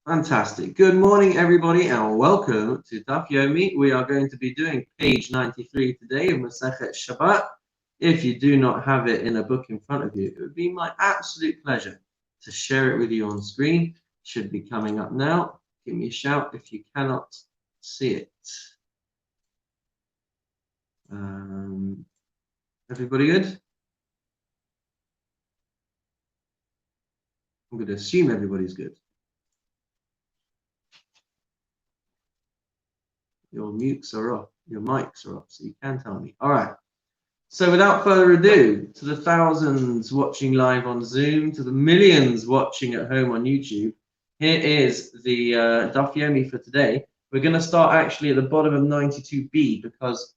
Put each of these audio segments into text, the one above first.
Fantastic. Good morning, everybody, and welcome to Daf Yomi. We are going to be doing page 93 today of Masechet Shabbat. If you do not have it in a book in front of you, it would be my absolute pleasure to share it with you on screen. It should be coming up now. Give me a shout if you cannot see it. Everybody good? I'm going to assume everybody's good. Your mutes are off, your mics are off, so you can tell me. All right. So without further ado, to the thousands watching live on Zoom, to the millions watching at home on YouTube, here is the Daf Yomi for today. We're going to start actually at the bottom of 92b because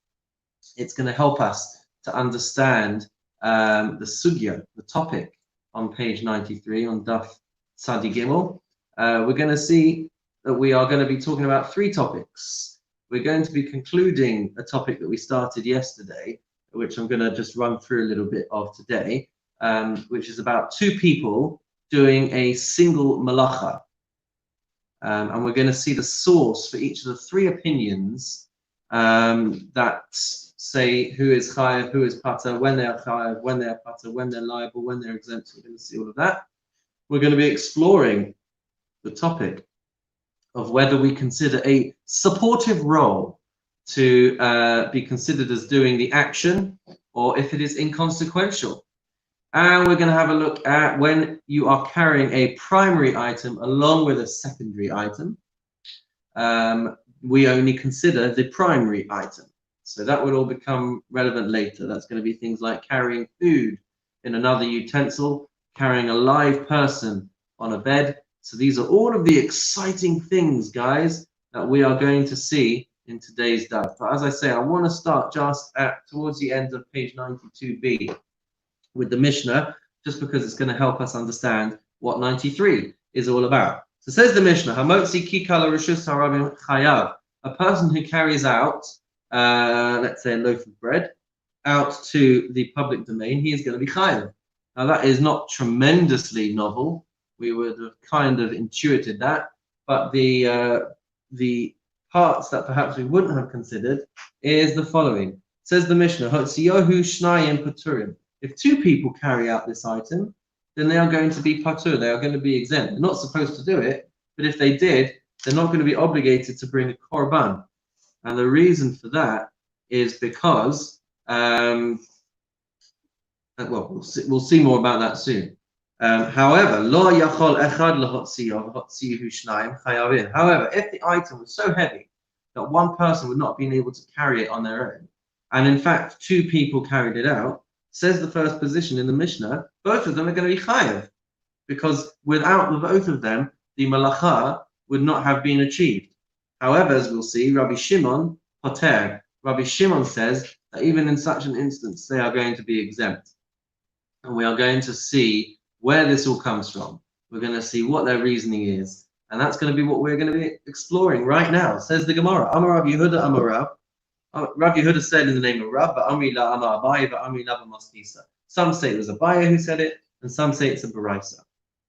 it's going to help us to understand the sugya, the topic on page 93 on Daf Sadi Gimel. We're going to see that we are going to be talking about three topics. We're going to be concluding a topic that we started yesterday, which I'm going to just run through a little bit of today, which is about two people doing a single malacha. And we're going to see the source for each of the three opinions that say who is chayav, who is pater, when they are chayav, when they are pater, when they're liable, when they're exempt. We're going to see all of that. We're going to be exploring the topic of whether we consider a supportive role to be considered as doing the action, or if it is inconsequential. And we're going to have a look at when you are carrying a primary item along with a secondary item, we only consider the primary item. So that would all become relevant later. That's going to be things like carrying food in another utensil, carrying a live person on a bed. So these are all of the exciting things, guys, that we are going to see in today's daf. But as I say, I want to start just towards the end of page 92b with the Mishnah, just because it's going to help us understand what 93 is all about. So says the Mishnah, Hamotzi kikala rishus harabim chayav, a person who carries out, let's say, a loaf of bread out to the public domain, he is going to be chayav. Now that is not tremendously novel. We would have kind of intuited that, but the parts that perhaps we wouldn't have considered is the following. Says the Mishnah, Hotziyohu shnayim paturim. If two people carry out this item, then they are going to be patur, they are going to be exempt. They're not supposed to do it, but if they did, they're not going to be obligated to bring a korban. And the reason for that is because, well, we'll see more about that soon. However, lo yachol echad lahotziyu shnayim chayavin. However, if the item was so heavy that one person would not have been able to carry it on their own, and in fact two people carried it out, says the first position in the Mishnah, both of them are going to be chayav, because without the both of them, the malacha would not have been achieved. However, as we'll see, Rabbi Shimon poter. Rabbi Shimon says that even in such an instance, they are going to be exempt, and we are going to see where this all comes from. We're going to see what their reasoning is, and that's going to be what we're going to be exploring right now. Says the Gemara, Amar Rav Yehuda Amar Rav. Rav Yehuda said in the name of Rav, but Amri la Amar Abaye, but Amri la Mastisa. Some say it was Abaye who said it, and some say it's a Baraisa.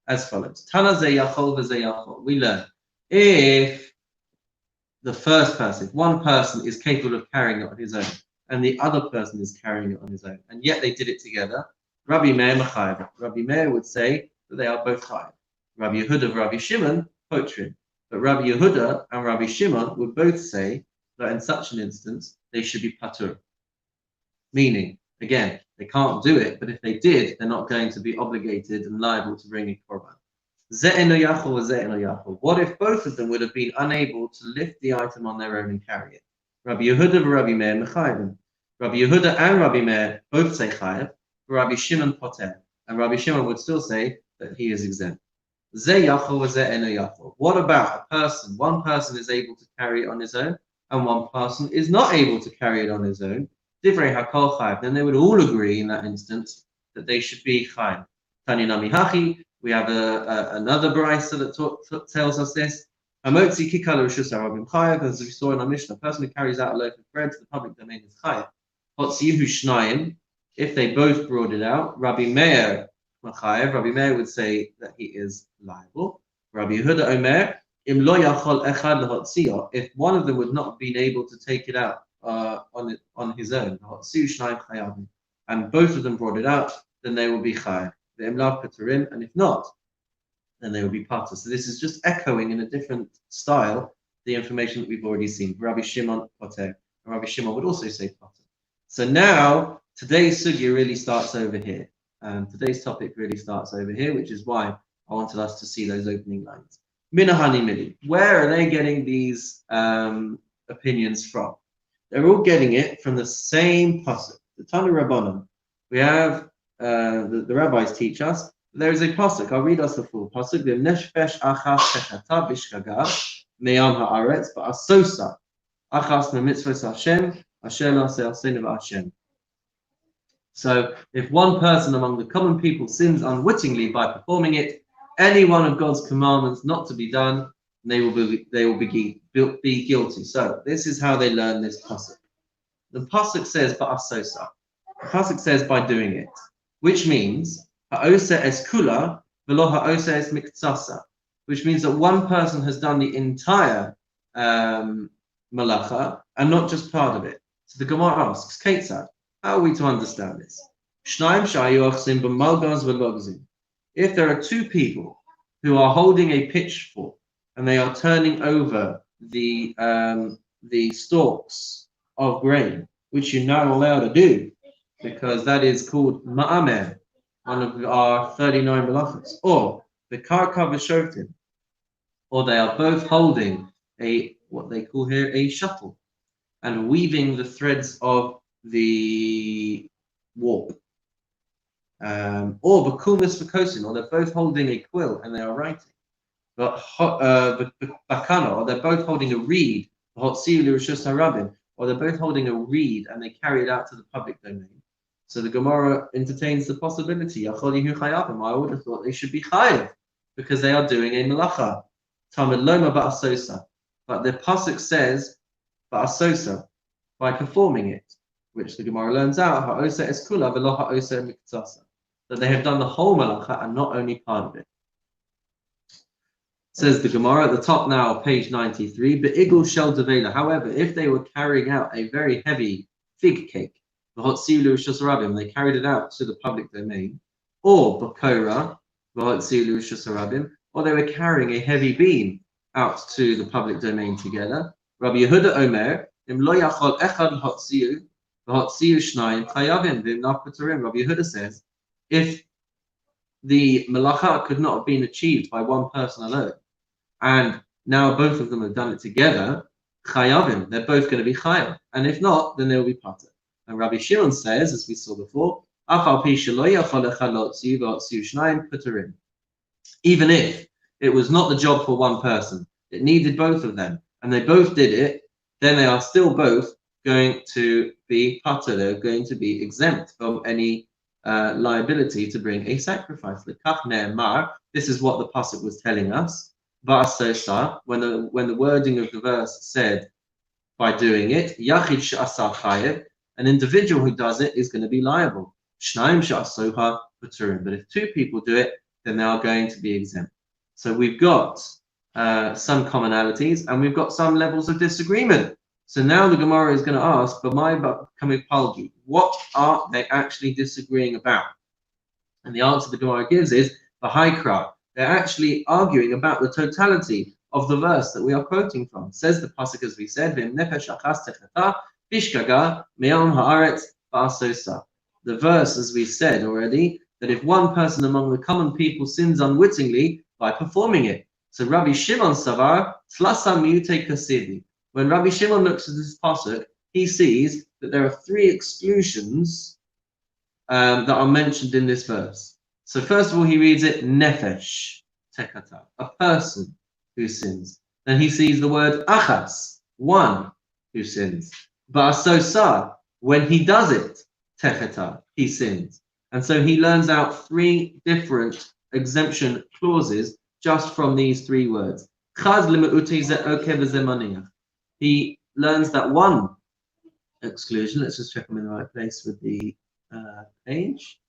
As follows: Tana ze yachol v'ze yachol. We learn if the first person, if one person is capable of carrying it on his own, and the other person is carrying it on his own, and yet they did it together, Rabbi Meir Machayev. Rabbi Meir would say that they are both chayav. Rabbi Yehuda, Rabbi Shimon, potrin. But Rabbi Yehuda and Rabbi Shimon would both say that in such an instance they should be patur. Meaning, again, they can't do it, but if they did, they're not going to be obligated and liable to bring a korban. Ze'eno yachol wa ze'eno yachol. What if both of them would have been unable to lift the item on their own and carry it? Rabbi Yehuda and Rabbi Meir Mechayevim. Rabbi Yehuda and Rabbi Meir both say chayav. Rabbi Shimon poter, and Rabbi Shimon would still say that he is exempt. Ze yachol ze eno yachol. What about a person? One person is able to carry it on his own, and one person is not able to carry it on his own. Divrei hakol chayav. Then they would all agree in that instance that they should be chayav. Tani nami hachi. We have another brayso that tells us this. Hamotzi kikala rishus harabim chayav. As we saw in our Mishnah, a person who carries out a loaf of bread to the public domain is chayav. Hotziyu shnayim. If they both brought it out, Rabbi Meir Machayev, Rabbi Meir would say that he is liable. Rabbi Yehuda Omer, If one of them would not have been able to take it out on his own, and both of them brought it out, then they will be chayav. And if not, then they will be pater. So this is just echoing in a different style the information that we've already seen. Rabbi Shimon pater. Rabbi Shimon would also say pater. So now today's sugya really starts over here. Today's topic really starts over here, which is why I wanted us to see those opening lines. Minahani Mili. Where are they getting these opinions from? They're all getting it from the same pasuk. The Tanu Rabbanon. We have the rabbis teach us. There is a pasuk. I'll read us the full pasuk. The nefesh achas techata bishkaga meyam haaretz ba'asosa achas memitzvos Hashem asher na'aseh asenu v'Hashem. So, if one person among the common people sins unwittingly by performing it, any one of God's commandments not to be done, they will be guilty. So, this is how they learn this pasuk. The pasuk says ba'asosa. The pasuk says by doing it, which means ha'osa es kula v'lo ha'osa es miktsasa, which means that one person has done the entire malacha and not just part of it. So the Gemara asks, Ketzad, how are we to understand this? If there are two people who are holding a pitchfork and they are turning over the stalks of grain, which you're not allowed to do, because that is called ma'amer, one of our 39 malachas, or the karka v'shoftim, or they are both holding what they call here a shuttle and weaving the threads of the warp, or b'kumis v'kosin, or they're both holding a quill and they are writing, but bakana, or they're both holding a reed, or they're both holding a reed and they carry it out to the public domain. So the Gemara entertains the possibility. I would have thought they should be chayav because they are doing a malacha. Tamid loma ba'asosa, but the pasuk says ba'asosa, by performing it, which the Gemara learns out ha'osa es kula v'lo ha'osa miktsasa, that they have done the whole malacha and not only part of it. Says the Gemara at the top now, page 93. Be'igul shel devela. However, if they were carrying out a very heavy fig cake, they carried it out to the public domain, or bakora, or they were carrying a heavy beam out to the public domain together. Rabbi Yehuda Omer, Rabbi Yehuda says, if the malacha could not have been achieved by one person alone, and now both of them have done it together, chayavim, they're both going to be chayav, and if not, then they will be pater. And Rabbi Shimon says, as we saw before, even if it was not the job for one person, it needed both of them, and they both did it, then they are still both going to be pater, they're going to be exempt from any liability to bring a sacrifice. This is what the pasuk was telling us. When the wording of the verse said, by doing it, yachid she'asar chayev, an individual who does it is going to be liable. Shnayim she'asoha paturim. But if two people do it, then they are going to be exempt. So we've got some commonalities and we've got some levels of disagreement. So now the Gemara is going to ask, what are they actually disagreeing about? And the answer the Gemara gives is, they're actually arguing about the totality of the verse that we are quoting from. Says the pasuk, as we said, the verse, as we said already, that if one person among the common people sins unwittingly by performing it. So Rabbi Shimon Savar, when Rabbi Shimon looks at this pasuk, he sees that there are three exclusions that are mentioned in this verse. So first of all, he reads it, nefesh tekata, a person who sins. Then he sees the word achas, one who sins. Ba'asosa, when he does it, tekata, he sins. And so he learns out three different exemption clauses just from these three words. He learns that one exclusion, let's just check I'm in the right place with the page.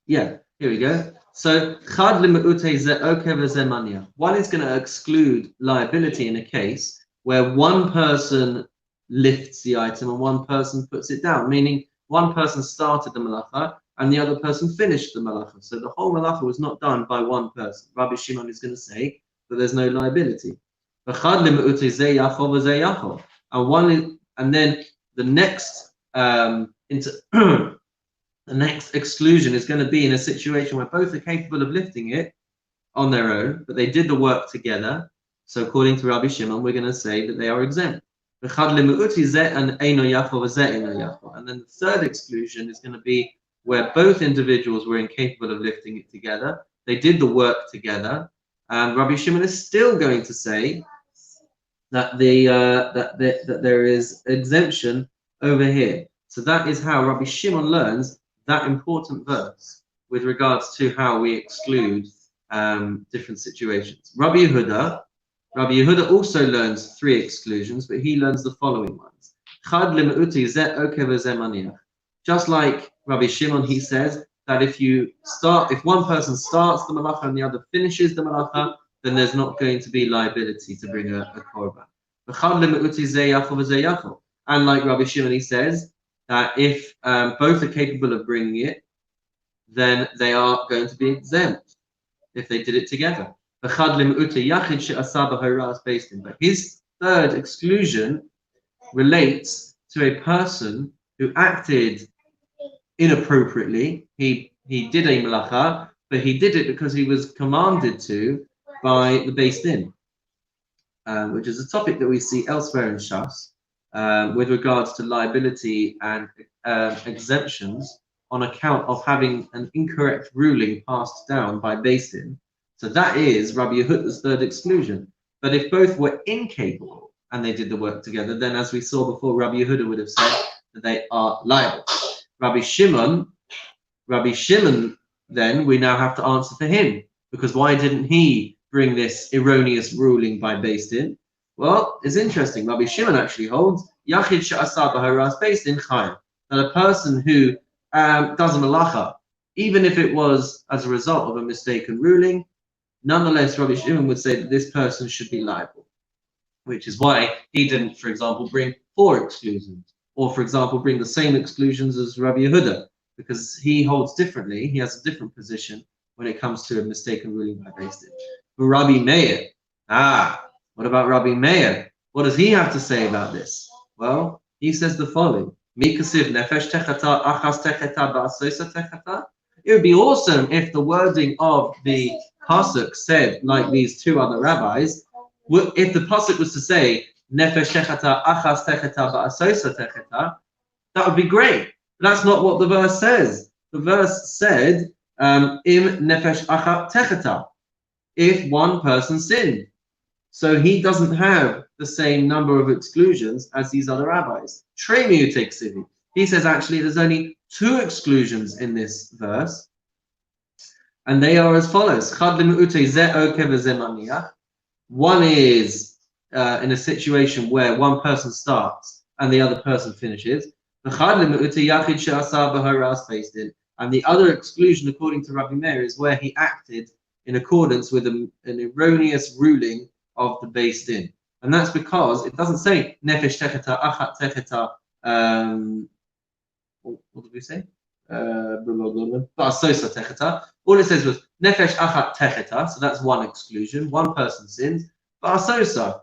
Yeah, Here we go. So, chad lime'ute ze okev ze mania. One is going to exclude liability in a case where one person lifts the item and one person puts it down, meaning one person started the malacha and the other person finished the malacha. So the whole malacha was not done by one person. Rabbi Shimon is going to say that there's no liability. And then the next the next exclusion is going to be in a situation where both are capable of lifting it on their own, but they did the work together. So according to Rabbi Shimon, we're going to say that they are exempt. And then the third exclusion is going to be where both individuals were incapable of lifting it together. They did the work together, and Rabbi Shimon is still going to say that that there is exemption over here. So that is how Rabbi Shimon learns that important verse with regards to how we exclude different situations. Rabbi Yehuda also learns three exclusions, but he learns the following ones. Just like Rabbi Shimon, he says that if one person starts the malacha and the other finishes the malacha, then there's not going to be liability to bring a korban. And like Rabbi Shimon, he says that if both are capable of bringing it, then they are going to be exempt if they did it together. But his third exclusion relates to a person who acted inappropriately. He did a malacha, but he did it because he was commanded to by the Beis Din, which is a topic that we see elsewhere in Shas with regards to liability and exemptions on account of having an incorrect ruling passed down by Beis Din. So that is Rabbi Yehuda's third exclusion. But if both were incapable and they did the work together, then as we saw before, Rabbi Yehuda would have said that they are liable. Rabbi Shimon, then we now have to answer for him, because why didn't he bring this erroneous ruling by Beis Din? Well, it's interesting. Rabbi Shimon actually holds Yachid she'asa b'haras Beis Din chayim, that a person who does a malacha, even if it was as a result of a mistaken ruling, nonetheless, Rabbi Shimon would say that this person should be liable, which is why he didn't, for example, bring 4 exclusions, or, for example, bring the same exclusions as Rabbi Yehuda, because he holds differently. He has a different position when it comes to a mistaken ruling by Beis Din. But Rabbi Meir, what about Rabbi Meir? What does he have to say about this? Well, he says the following: It would be awesome if the wording of the pasuk said, like these 2 other rabbis, if the pasuk was to say nefesh techata achas techata ba'asosa techata, that would be great. But that's not what the verse says. The verse said im nefesh achat techata, if one person sinned. So he doesn't have the same number of exclusions as these other rabbis. He says actually there's only 2 exclusions in this verse, and they are as follows. One is in a situation where one person starts and the other person finishes. And the other exclusion, according to Rabbi Meir, is where he acted in accordance with an erroneous ruling of the Beis Din. And that's because it doesn't say nefesh techeta, achat techeta, what did we say? Ba'asosa techeta. All it says was nefesh achat techeta, so that's one exclusion. One person sins. Ba'asosa,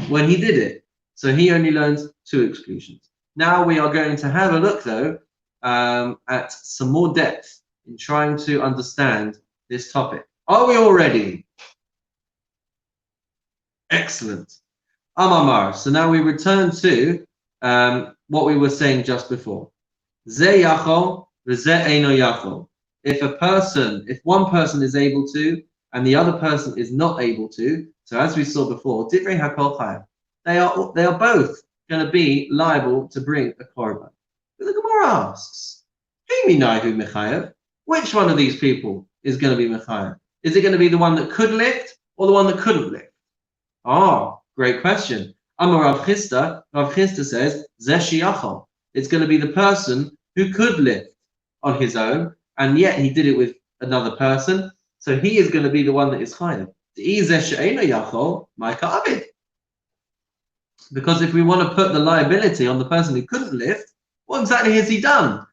when he did it. So he only learns 2 exclusions. Now we are going to have a look, though, at some more depth in trying to understand this topic. Are we all ready? Excellent. Amamar. So now we return to what we were saying just before. Ze yachol, ze eino yachol. If one person is able to and the other person is not able to, so as we saw before, divrei hakol chayav, they are both going to be liable to bring a korban. But the Gemara asks, which one of these people is going to be mechayev? Is it going to be the one that could lift or the one that couldn't lift? Great question. Amar Rav Chisda. Rav Chisda says, Zeh sheyachol. It's going to be the person who could lift on his own, and yet he did it with another person, so he is going to be the one that is chayav. Because if we want to put the liability on the person who couldn't lift, what exactly has he done?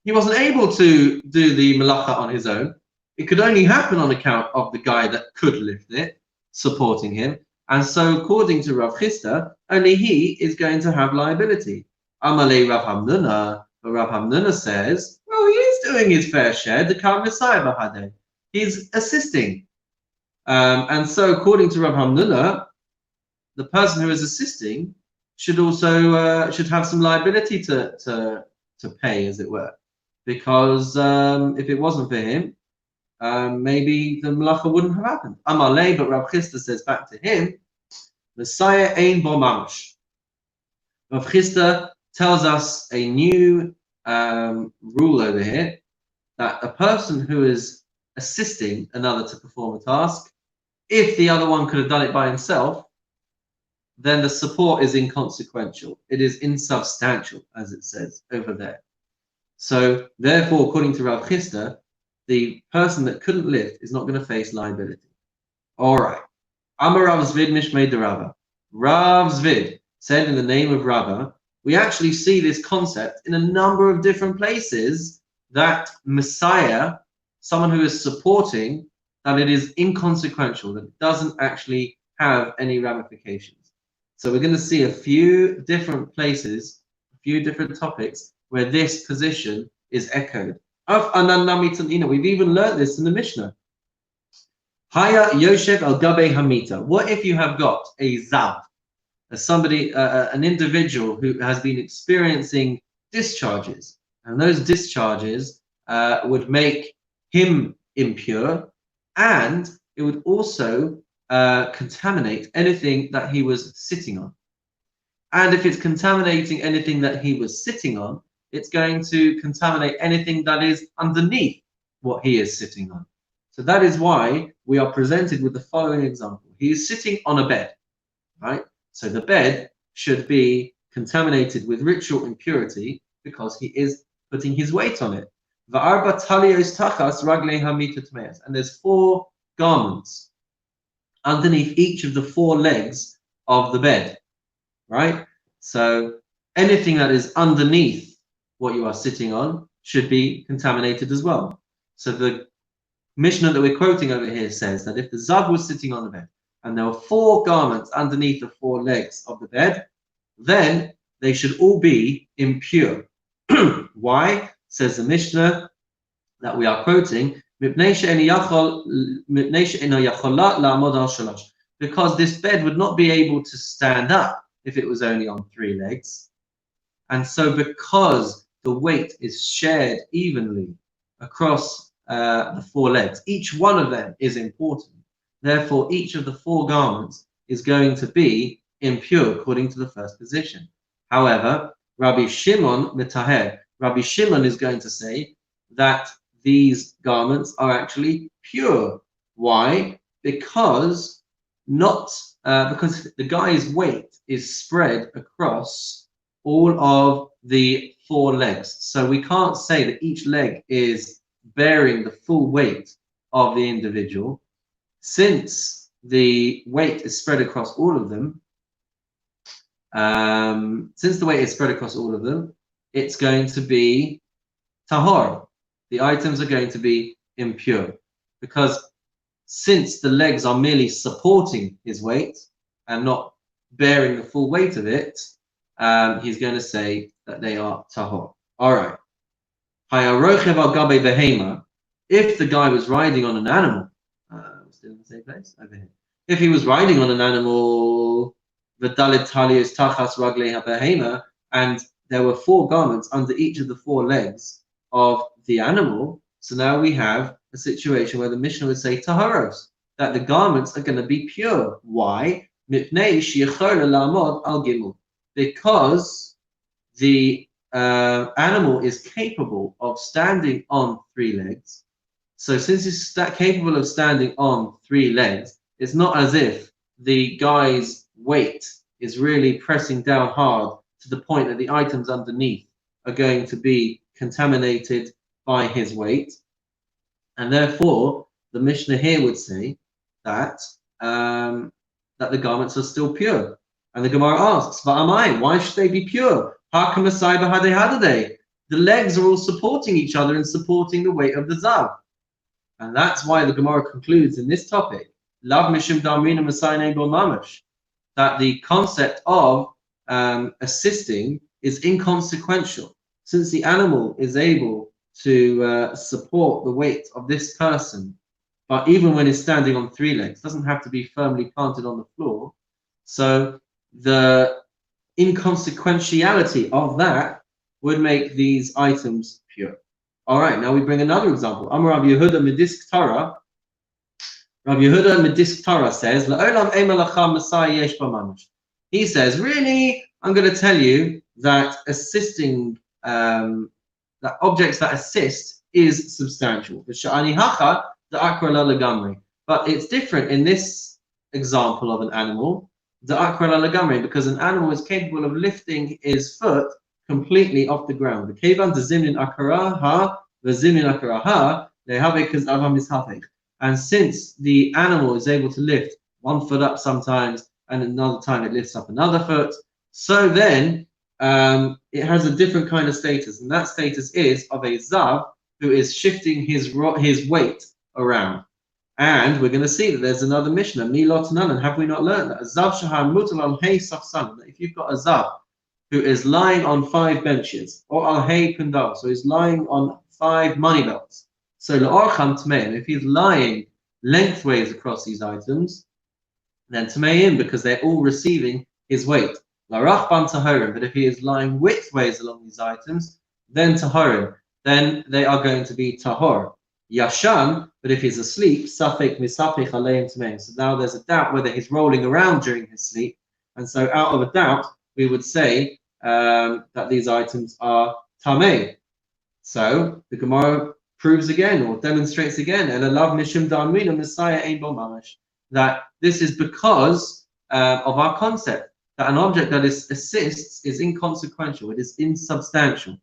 He wasn't able to do the malacha on his own. It could only happen on account of the guy that could lift it, supporting him. And so, according to Rav Chisda, only he is going to have liability. Amalei Rav Hamnuna, but Rav Hamnuna says, well, he is doing his fair share. The Kal Messiah Bahade. He's assisting. And so, according to Rav Hamnuna, the person who is assisting should also should have some liability to pay, as it were, because if it wasn't for him, maybe the malacha wouldn't have happened. Amalei, but Rav Chisda says back to him, Messiah ein bo mamash. Rav Chisda tells us a new rule over here, that a person who is assisting another to perform a task, if the other one could have done it by himself, then the support is inconsequential. It is insubstantial, as it says over there. So, therefore, according to Rav Chisda, the person that couldn't lift is not going to face liability. All right. Amar Rav Zvid Mishmei de Rava. Rav Zvid said in the name of Rava, we actually see this concept in a number of different places, that Messiah, someone who is supporting, that it is inconsequential, that it doesn't actually have any ramifications. So we're going to see a few different places, a few different topics where this position is echoed. We've even learned this in the Mishnah. Haya Yoshev al Gabe Hamita. What if you have got a Zav, somebody, an individual who has been experiencing discharges, and those discharges would make him impure, and it would also contaminate anything that he was sitting on. And if it's contaminating anything that he was sitting on, it's going to contaminate anything that is underneath what he is sitting on. So that is why we are presented with the following example. He is sitting on a bed, right? So the bed should be contaminated with ritual impurity because he is putting his weight on it. And there's 4 garments underneath each of the 4 legs of the bed, right? So anything that is underneath what you are sitting on should be contaminated as well. So the Mishnah that we're quoting over here says that if the Zav was sitting on the bed and there were 4 garments underneath the 4 legs of the bed, then they should all be impure. Why? Says the Mishnah that we are quoting, because this bed would not be able to stand up if it was only on 3 legs. And so because the weight is shared evenly across the 4 legs, each one of them is important. Therefore, each of the 4 garments is going to be impure according to the first position. However, Rabbi Shimon mitaher, Rabbi Shimon is going to say that these garments are actually pure. Why? Because because the guy's weight is spread across all of the 4 legs. So we can't say that each leg is bearing the full weight of the individual. Since the weight is spread across all of them, it's going to be tahor. The items are going to be impure, because since the legs are merely supporting his weight and not bearing the full weight of it, he's going to say that they are tahor. All right. If the guy was riding on an animal, still in the same place over here. If he was riding on an animal, and there were 4 garments under each of the 4 legs of the animal, so now we have a situation where the Mishnah would say taharos, that the garments are going to be pure. Why? Because the animal is capable of standing on 3 legs. So since it's capable of standing on 3 legs, it's not as if the guy's weight is really pressing down hard to the point that the items underneath are going to be contaminated by his weight. And therefore, the Mishnah here would say that that the garments are still pure. And the Gemara asks, "Va'amai, why should they be pure? The legs are all supporting each other and supporting the weight of the zav." And that's why the Gemara concludes in this topic, Lav Mishim Damrina Masayne Bo Mamash, that the concept of assisting is inconsequential, since the animal is able to support the weight of this person, but even when it's standing on 3 legs, doesn't have to be firmly planted on the floor. So the inconsequentiality of that would make these items pure. All right, now we bring another example. Amar Rabbi Yehuda Medisk Tara. Rabbi Yehuda Medisk Tara says, "La'olam ei malacha masai yesh b'mamash." He says, really, I'm going to tell you that assisting, that objects that assist is substantial. But it's different in this example of an animal, because an animal is capable of lifting his foot completely off the ground. And since the animal is able to lift 1 foot up sometimes, and another time it lifts up another foot, so then it has a different kind of status, and that status is of a zav who is shifting his weight around. And we're going to see that there's another Mishnah, Milot Nanan. Have we not learned that? That if you've got a zav who is lying on 5 benches, or al hey kundal, so he's lying on 5 money belts. So la'orcham tmeim, if he's lying lengthways across these items, then tmeim, because they're all receiving his weight. Larachban tahorim, but if he is lying widthways along these items, then tahorim, then they are going to be tahor. Yashan, but if he's asleep, safek misapich aleim tmeim. So now there's a doubt whether he's rolling around during his sleep, and so out of a doubt, we would say that these items are tameh. So the Gemara proves again, or demonstrates again, that this is because of our concept, that an object that assists is inconsequential, it is insubstantial.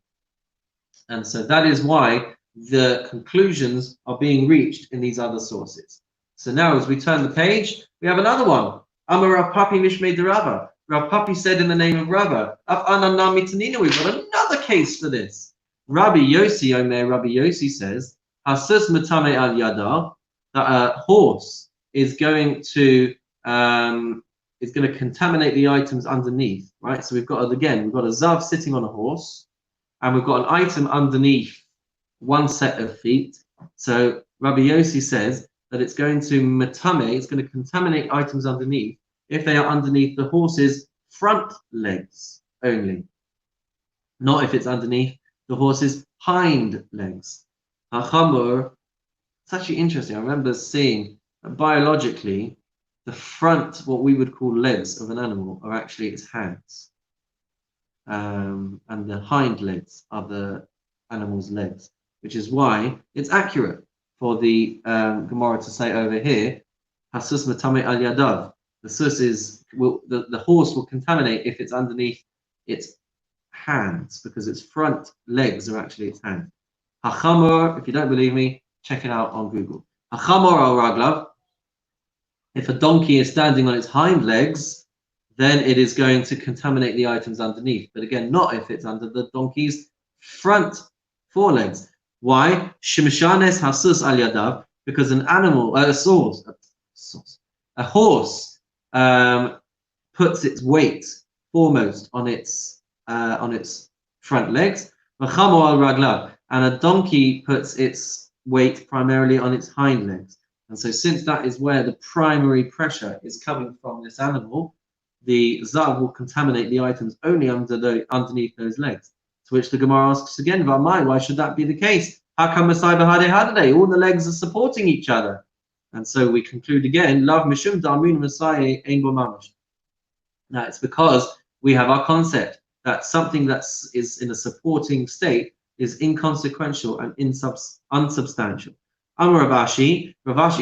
And so that is why the conclusions are being reached in these other sources. So now as we turn the page, we have another one. Amar Rav Papi Mishmei de Rava. Rav Papi said in the name of Rava, we've got another case for this. Rabbi Yossi Omer, Rabbi Yossi says, Hasus matame al yada, that a horse is going to contaminate the items underneath, right? So we've got a zav sitting on a horse, and we've got an item underneath 1 set of feet. So Rabbi Yossi says that it's going to matame, it's going to contaminate items underneath if they are underneath the horse's front legs only, not if it's underneath the horse's hind legs. Hachamur, it's actually interesting. I remember seeing that biologically, the front, what we would call legs of an animal, are actually its hands. And the hind legs are the animal's legs, which is why it's accurate for the Gemara to say over here, Hasus matame al yadav. The sus is, the horse will contaminate if it's underneath its hands, because its front legs are actually its hands. Hachamor, if you don't believe me, check it out on Google. Hachamor al raglav, if a donkey is standing on its hind legs, then it is going to contaminate the items underneath. But again, not if it's under the donkey's front forelegs. Why? Shimshanes hasus al yadav, because an animal, a horse puts its weight foremost on its front legs, and a donkey puts its weight primarily on its hind legs. And so since that is where the primary pressure is coming from this animal, the zav will contaminate the items only underneath those legs. To which the Gemara asks again, why should that be the case? How come all the legs are supporting each other? And so we conclude again, Lav Mishum Damun Masai Ein Bo Mamash. Now it's because we have our concept that something that is in a supporting state is inconsequential and unsubstantial. Amar Ravashi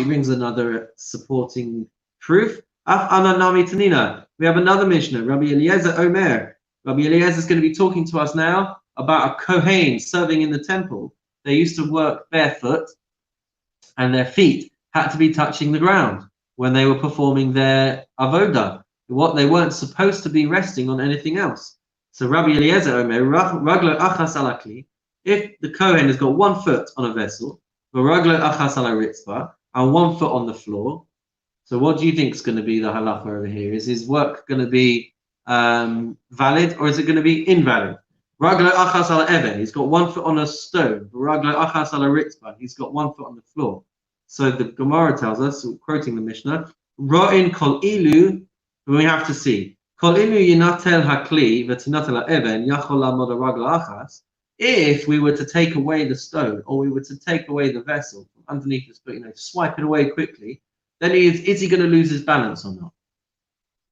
brings another supporting proof. Af Ananami Tanina. We have another Mishnah, Rabbi Eliezer Omer. Rabbi Eliezer is going to be talking to us now about a Kohen serving in the temple. They used to work barefoot, and their feet had to be touching the ground when they were performing their avodah. What they weren't supposed to be resting on anything else. So Rabbi Eliezer Omer, Raglo achas ala kli, if the Kohen has got 1 foot on a vessel, Raglo achas ala ritzvah, and 1 foot on the floor, so what do you think is going to be the halacha over here? Is his work going to be valid, or is it going to be invalid? Raglo achas ala even, he's got 1 foot on a stone. Raglo achas ala ritzvah, he's got 1 foot on the floor. So the Gemara tells us, quoting the Mishnah, Ro'in kol ilu, we have to see. Kol ilu yinatel hakli v'tinatel ha'even yachol lamod raglo achas. If we were to take away the stone, or we were to take away the vessel from underneath this, but swipe it away quickly, then is he going to lose his balance or not?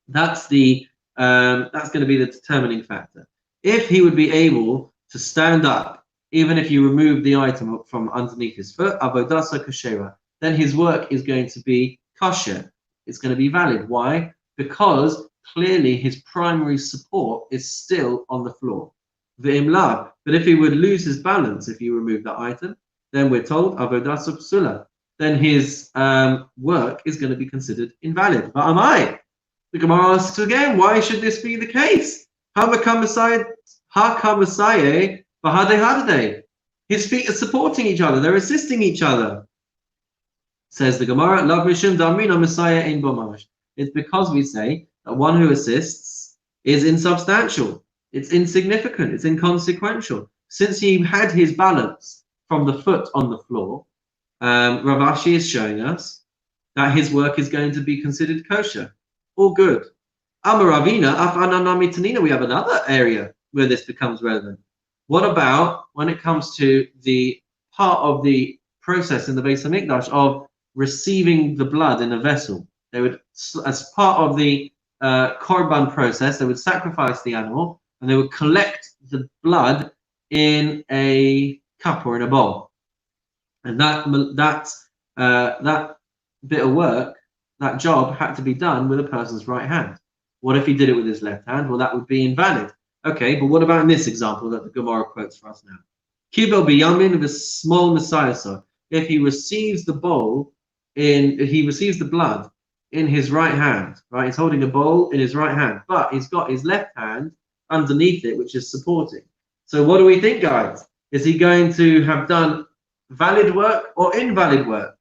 That's going to be the determining factor. If he would be able to stand up, even if you remove the item from underneath his foot, avodasa kashera, then his work is going to be kosher. It's going to be valid. Why? Because clearly his primary support is still on the floor. V'imlav. But if he would lose his balance if you remove that item, then we're told avodasa psula. Then his work is going to be considered invalid. But am I? The Gemara asks again, why should this be the case? His feet are supporting each other, they're assisting each other. Says the Gemara, it's because we say that one who assists is insubstantial, it's insignificant, it's inconsequential. Since he had his balance from the foot on the floor, Rav Ashi is showing us that his work is going to be considered kosher. All good. Amaravina, we have another area where this becomes relevant. What about when it comes to the part of the process in the Beis Hamikdash of receiving the blood in a vessel? They would, as part of the korban process, they would sacrifice the animal and they would collect the blood in a cup or in a bowl. And that bit of work, that job had to be done with a person's right hand. What if he did it with his left hand? Well, that would be invalid. Okay, but what about in this example that the Gemara quotes for us now? Kibel biyamin of a small messiah. So if he receives the blood in his right hand, right? He's holding a bowl in his right hand, but he's got his left hand underneath it, which is supporting. So what do we think, guys? Is he going to have done valid work or invalid work?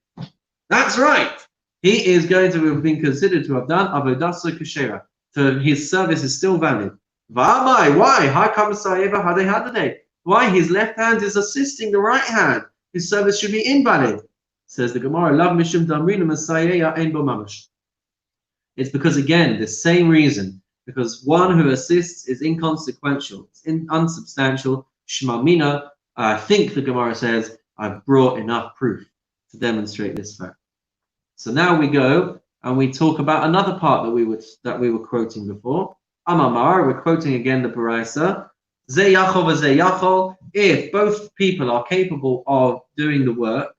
That's right. He is going to have been considered to have done avodasa kashera. So his service is still valid. Why? Why? His left hand is assisting the right hand. His service should be invalid. Says the Gemara, it's because, again, the same reason. Because one who assists is inconsequential, it's unsubstantial. Shmamina, I think the Gemara says, I've brought enough proof to demonstrate this fact. So now we go and we talk about another part that we were quoting before. Amamar, we're quoting again the Baraisa. Ze yachol v'ze yachol. If both people are capable of doing the work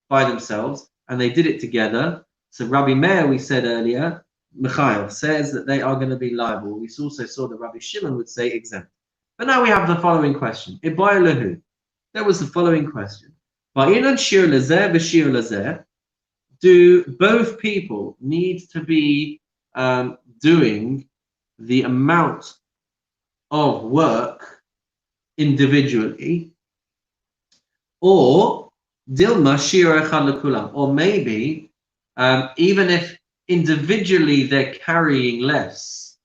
by themselves and they did it together. So Rabbi Meir, we said earlier, Michael says that they are going to be liable. We also saw that Rabbi Shimon would say exempt. But now we have the following question. There was the following question. Do both people need to be doing the amount of work individually, or maybe even if individually they're carrying less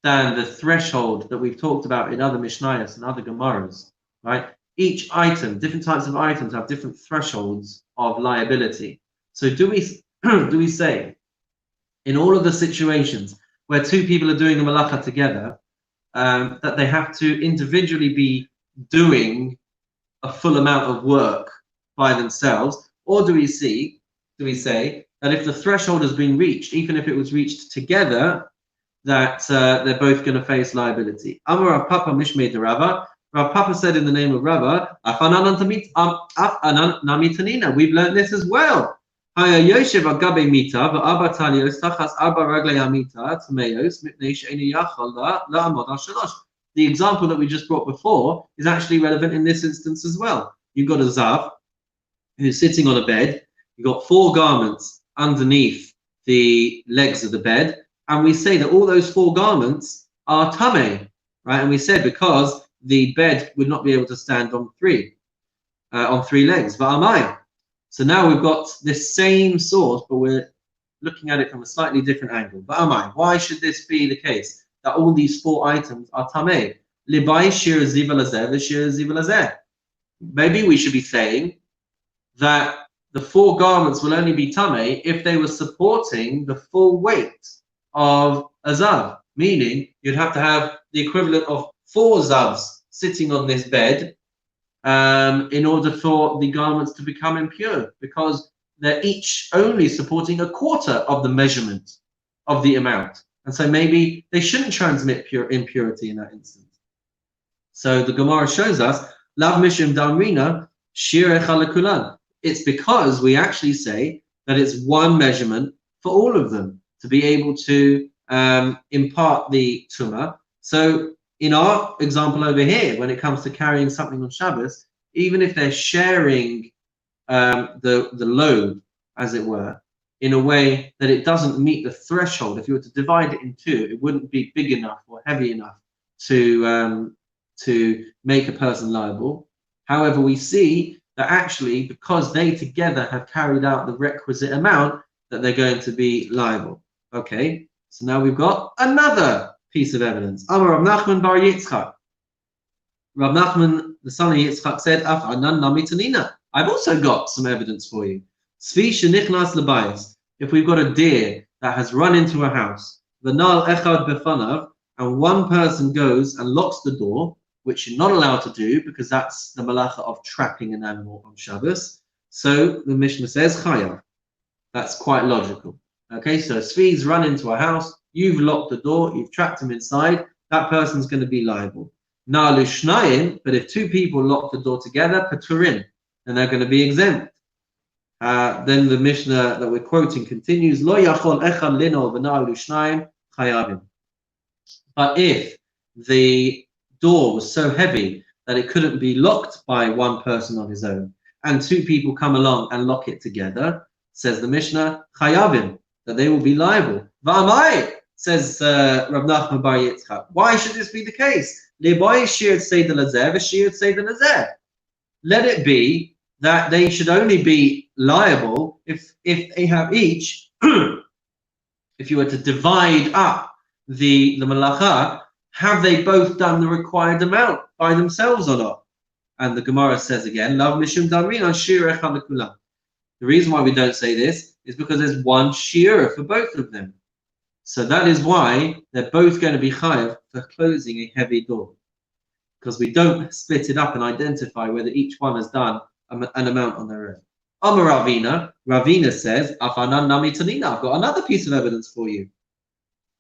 than the threshold that we've talked about in other Mishnayos and other Gemaras, right? Each item, different types of items have different thresholds of liability. So do we say in all of the situations where two people are doing a malacha together, that they have to individually be doing a full amount of work by themselves, or do we say that if the threshold has been reached, even if it was reached together, that they're both going to face liability? Amar Rav Papa Mishmei de Rava. Rav Papa said in the name of Rava, we've learned this as well. The example that we just brought before is actually relevant in this instance as well. You've got a Zav who's sitting on a bed you've got 4 garments underneath the legs of the bed, and we say that all those 4 garments are tameh, right? And we said because the bed would not be able to stand on 3 legs. Va'amai. So now we've got this same source, but we're looking at it from a slightly different angle. Va'amai. Why should this be the case? That all these 4 items are tameh. Libai shir ziva lazeh, shir ziva lazeh. Maybe we should be saying that the 4 garments will only be tameh if they were supporting the full weight of a zav, meaning you'd have to have the equivalent of 4 zavs sitting on this bed in order for the garments to become impure, because they're each only supporting a quarter of the measurement of the amount. And so maybe they shouldn't transmit impurity in that instance. So the Gemara shows us, Lav Mishim Damrina, Shir Echad Lekulan. It's because we actually say that it's one measurement for all of them to be able to impart the tumah. So in our example over here, when it comes to carrying something on Shabbos, even if they're sharing the load, as it were, in a way that it doesn't meet the threshold, if you were to divide it in 2, it wouldn't be big enough or heavy enough to make a person liable. However, we see that actually, because they together have carried out the requisite amount, that they're going to be liable. Okay, so now we've got another piece of evidence. Amar Rav Nachman bar Yitzchak. Rav Nachman, the son of Yitzchak, said, Af anan nami tanina. I've also got some evidence for you. Svi shenichnas lebayis. If we've got a deer that has run into a house, v'nal echad befanav, and one person goes and locks the door, which you're not allowed to do because that's the malacha of trapping an animal on Shabbos. So the Mishnah says chayav. That's quite logical. Okay, so Svi's run into a house, you've locked the door, you've trapped him inside, that person's going to be liable. Na lushnayim, but if 2 people lock the door together, paturin, then they're going to be exempt. Then the Mishnah that we're quoting continues, Lo yachol echad lino v'na lushnayim chayavim. But if the door was so heavy that it couldn't be locked by one person on his own, and 2 people come along and lock it together, says the Mishnah, chayavim, that they will be liable. Va'amai, says Rav Nachman bar Yitzchak. Why should this be the case? Le'boy shir tzeidah lazeh v'shir tzeidah lazeh. Let it be that they should only be liable if they have each, if you were to divide up the malacha, have they both done the required amount by themselves or not? And the Gemara says again, Lav mishum damrin on shir echad lekulam. The reason why we don't say this is because there's one shira for both of them. So that is why they're both going to be chayav for closing a heavy door, because we don't split it up and identify whether each one has done an amount on their own. Amar Ravina, Ravina says, Afanan nami tanina. I've got another piece of evidence for you.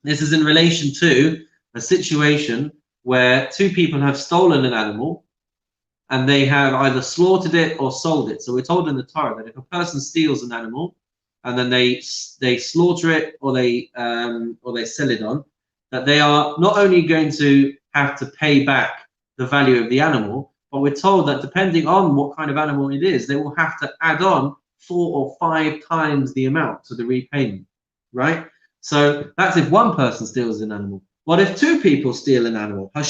This is in relation to a situation where 2 people have stolen an animal and they have either slaughtered it or sold it. So we're told in the Torah that if a person steals an animal and then they slaughter it or they sell it on, that they are not only going to have to pay back the value of the animal, but we're told that depending on what kind of animal it is, they will have to add on 4 or 5 times the amount to the repayment, right? So that's if one person steals an animal. What if 2 people steal an animal? We're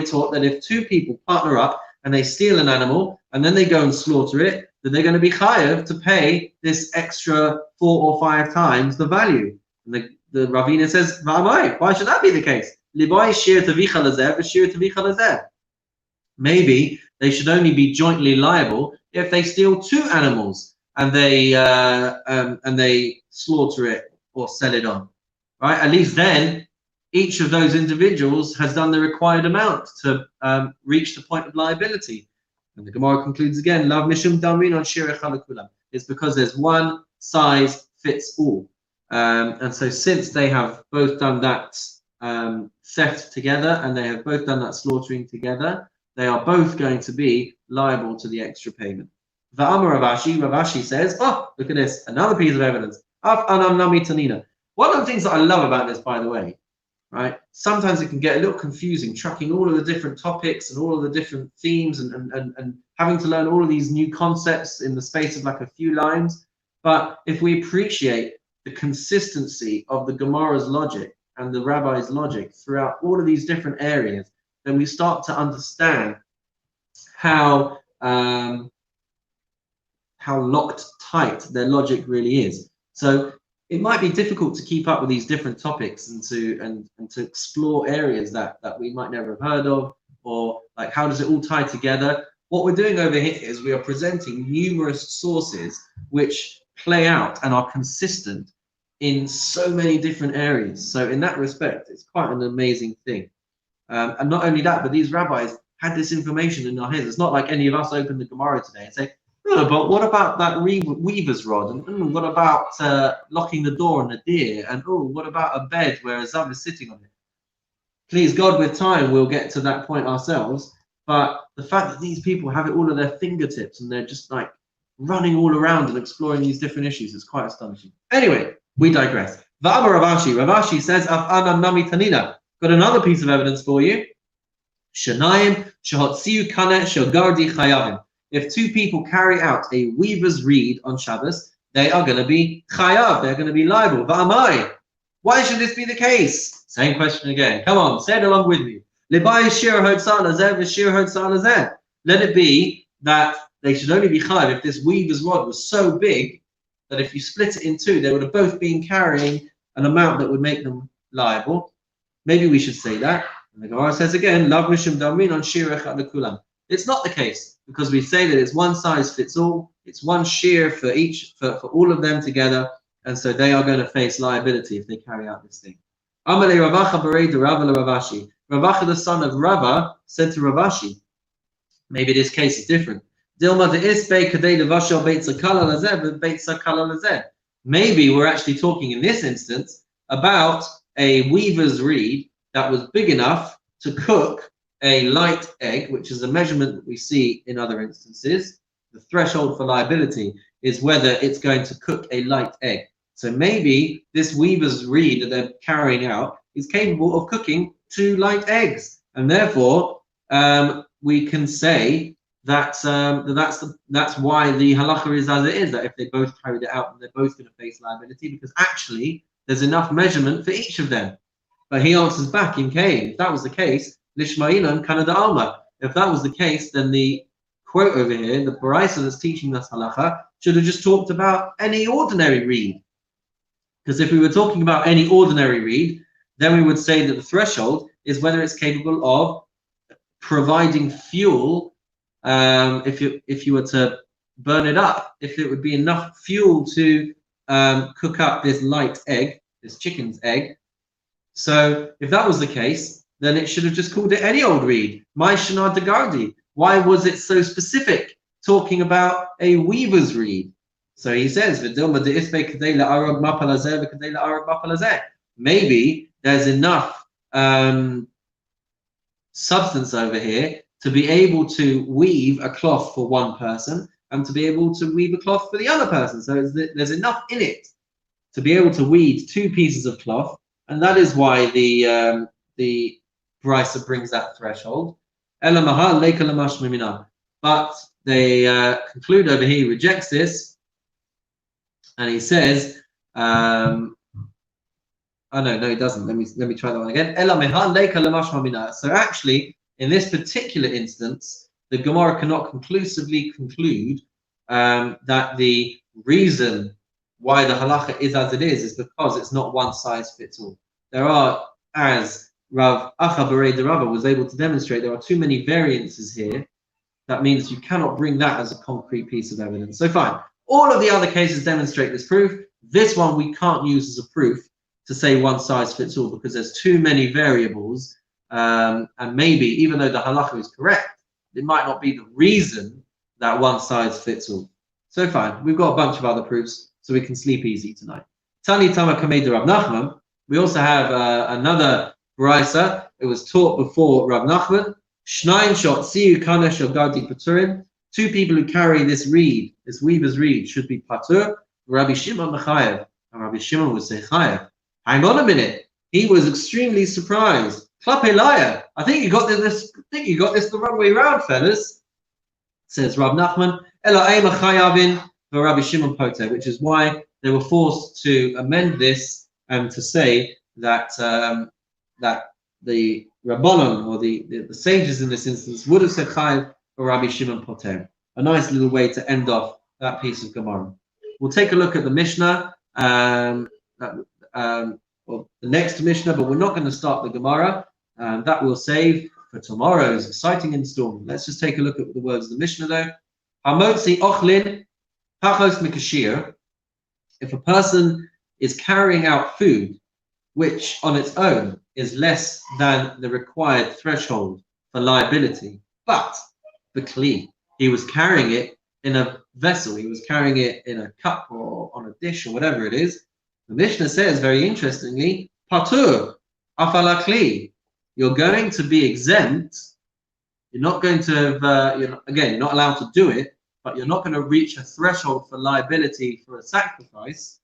taught that if 2 people partner up and they steal an animal and then they go and slaughter it, then they're going to be chayav to pay this extra 4 or 5 times the value. And the Ravina says, why should that be the case? Maybe they should only be jointly liable if they steal 2 animals and they slaughter it or sell it on, right? At least then each of those individuals has done the required amount to reach the point of liability. And the Gemara concludes again, Lav mishum damrin on shir echad lekulam. It's because there's one size fits all. And so since they have both done that theft together and they have both done that slaughtering together, they are both going to be liable to the extra payment. Va'amar Rav Ashi says, oh, look at this, another piece of evidence. Af anam nami tanina. One of the things that I love about this, by the way, right? Sometimes it can get a little confusing, tracking all of the different topics and all of the different themes and having to learn all of these new concepts in the space of like a few lines. But if we appreciate the consistency of the Gemara's logic and the rabbi's logic throughout all of these different areas, then we start to understand how locked tight their logic really is. So it might be difficult to keep up with these different topics and to explore areas that we might never have heard of, or like how does it all tie together. What we're doing over here is we are presenting numerous sources which play out and are consistent in so many different areas. So in that respect, it's quite an amazing thing. And not only that, but these rabbis had this information in their heads. It's not like any of us open the Gemara today and say, oh, but what about that weaver's rod? And what about locking the door on a deer? And oh, what about a bed where a zav is sitting on it? Please God, with time, we'll get to that point ourselves. But the fact that these people have it all at their fingertips and they're just like running all around and exploring these different issues is quite astonishing. Anyway, we digress. V'amar Ravashi. Ravashi says, Af anam nami tanina. Got another piece of evidence for you. Shanayim shehotziu kaneh shogardi chayavim. If two people carry out a weaver's reed on Shabbos, they are going to be chayav. They're going to be liable. Va'amai. Why should this be the case? Same question again. Come on, say it along with me. Let it be that they should only be chayav if this weaver's rod was so big that if you split it in two, they would have both been carrying an amount that would make them liable. Maybe we should say that. And the Gemara says again, it's not the case, because we say that it's one size fits all. It's one shear for each, for all of them together, and so they are going to face liability if they carry out this thing. Amalei Ravacha berei de Rava leRavashi. Ravacha, the son of Rava, said to Ravashi, maybe this case is different. Maybe we're actually talking in this instance about a weaver's reed that was big enough to cook a light egg, which is a measurement that we see in other instances. The threshold for liability is whether it's going to cook a light egg. So maybe this weaver's reed that they're carrying out is capable of cooking 2 light eggs, and therefore we can say that that's why the halacha is as it is, that if they both carried it out, then they're both going to face liability, because actually there's enough measurement for each of them. But he answers back in Cain, if that was the case, Lishma'ilan Kanada Alma. If that was the case, then the quote over here, the Baraisa that's teaching us halacha, should have just talked about any ordinary reed. Because if we were talking about any ordinary reed, then we would say that the threshold is whether it's capable of providing fuel. If you were to burn it up, if it would be enough fuel to cook up this light egg, this chicken's egg. So if that was the case, then it should have just called it any old reed. My Shana Degardi. Why was it so specific, talking about a weaver's reed? So he says, maybe there's enough substance over here to be able to weave a cloth for one person and to be able to weave a cloth for the other person. So there's enough in it to be able to weave 2 pieces of cloth, and that is why the Brisa brings that threshold. But they conclude over here, he rejects this, and he says, oh no, he doesn't. Let me try that one again. So actually, in this particular instance, the Gemara cannot conclusively conclude that the reason why the halacha is as it is because it's not one size fits all. There are, as Rav Acha Berei de Rava was able to demonstrate, there are too many variances here. That means you cannot bring that as a concrete piece of evidence. So fine. All of the other cases demonstrate this proof. This one we can't use as a proof to say one size fits all, because there's too many variables, and maybe even though the halacha is correct, it might not be the reason that one size fits all. So fine, we've got a bunch of other proofs, so we can sleep easy tonight. Tani Tama Kamei de Rav Nachman. We also have another Brisa. It was taught before Rav Nachman. Shnaim shot siu kana shogadi paturim. 2 people who carry this reed, this weaver's reed, should be patur. Rabbi Shimon mechayev, and Rabbi Shimon would say chayev. Hang on a minute. He was extremely surprised. Klape liar. I think you got this the wrong way around, fellas. Says Rav Nachman, Ela ema chayavin v'Rabbi Shimon poter, which is why they were forced to amend this and to say that that the Rabbanon or the sages in this instance would have said chayav for Rabbi Shimon poter. A nice little way to end off that piece of Gemara. We'll take a look at the Mishnah, or the next Mishnah, but we're not going to start the Gemara. That we'll save for tomorrow's exciting installment. Let's just take a look at the words of the Mishnah though. Hamotzi ochlin pachos mikashir. If a person is carrying out food which on its own is less than the required threshold for liability, but the kli, he was carrying it in a vessel, he was carrying it in a cup or on a dish or whatever it is, the Mishnah says very interestingly, patur afala kli, you're going to be exempt. You're not going to have, you're not allowed to do it, but you're not going to reach a threshold for liability for a sacrifice.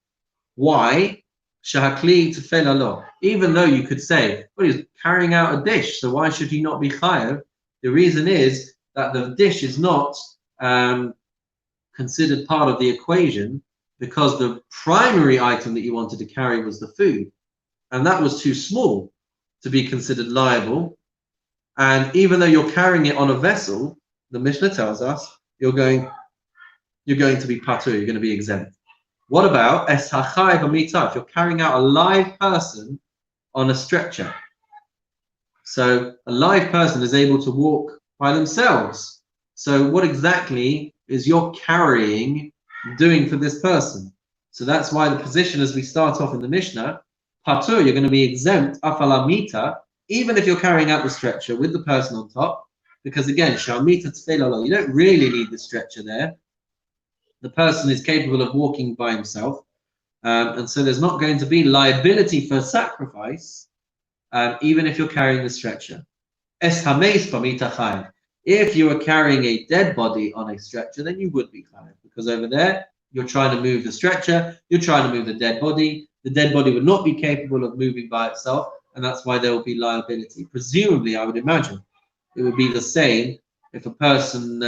Why? Shahakli tefela lo. Even though you could say, well, he's carrying out a dish, so why should he not be chayav? The reason is that the dish is not considered part of the equation because the primary item that you wanted to carry was the food, and that was too small to be considered liable. And even though you're carrying it on a vessel, the Mishnah tells us you're going to be patur, you're going to be exempt. What about es hachai v'mita? If you're carrying out a live person on a stretcher, so a live person is able to walk by themselves. So what exactly is your carrying doing for this person? So that's why the position as we start off in the Mishnah, patur, you're going to be exempt afalamita, even if you're carrying out the stretcher with the person on top, because again, shamita tefela, you don't really need the stretcher there. The person is capable of walking by himself, and so there's not going to be liability for sacrifice, even if you're carrying the stretcher. Es hameis pamita chayav. If you are carrying a dead body on a stretcher, then you would be chayav, because over there you're trying to move the stretcher, you're trying to move the dead body. The dead body would not be capable of moving by itself, and that's why there will be liability. Presumably, I would imagine it would be the same if a person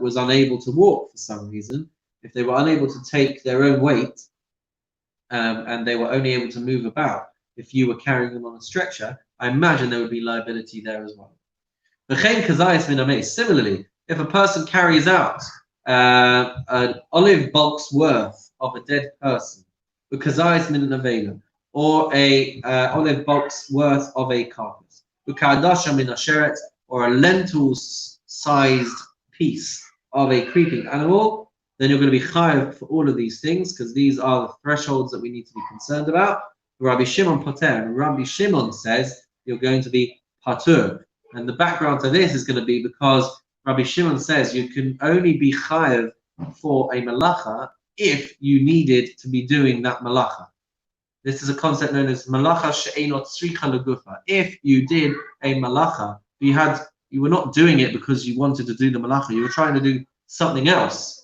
was unable to walk for some reason. If they were unable to take their own weight and they were only able to move about, if you were carrying them on a stretcher, I imagine there would be liability there as well. Similarly, if a person carries out an olive bulk's worth of a dead person, or a olive bulk's worth of a carcass, or a lentil-sized piece of a creeping animal, then you're going to be chayav for all of these things, because these are the thresholds that we need to be concerned about. Rabbi Shimon poter, Rabbi Shimon says you're going to be patur. And the background to this is going to be because Rabbi Shimon says you can only be chayav for a malacha if you needed to be doing that malacha. This is a concept known as malacha she'enot tzricha legufa. If you did a malacha, you were not doing it because you wanted to do the malacha, you were trying to do something else.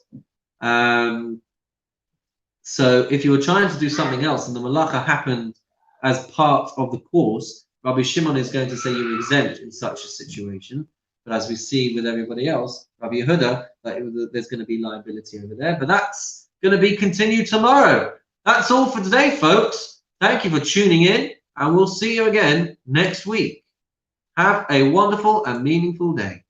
So if you were trying to do something else and the malacha happened as part of the course, Rabbi Shimon is going to say you're exempt in such a situation. But as we see with everybody else, Rabbi Yehuda, there's going to be liability over there. But that's going to be continued tomorrow. That's all for today, folks. Thank you for tuning in, and we'll see you again next week. Have a wonderful and meaningful day.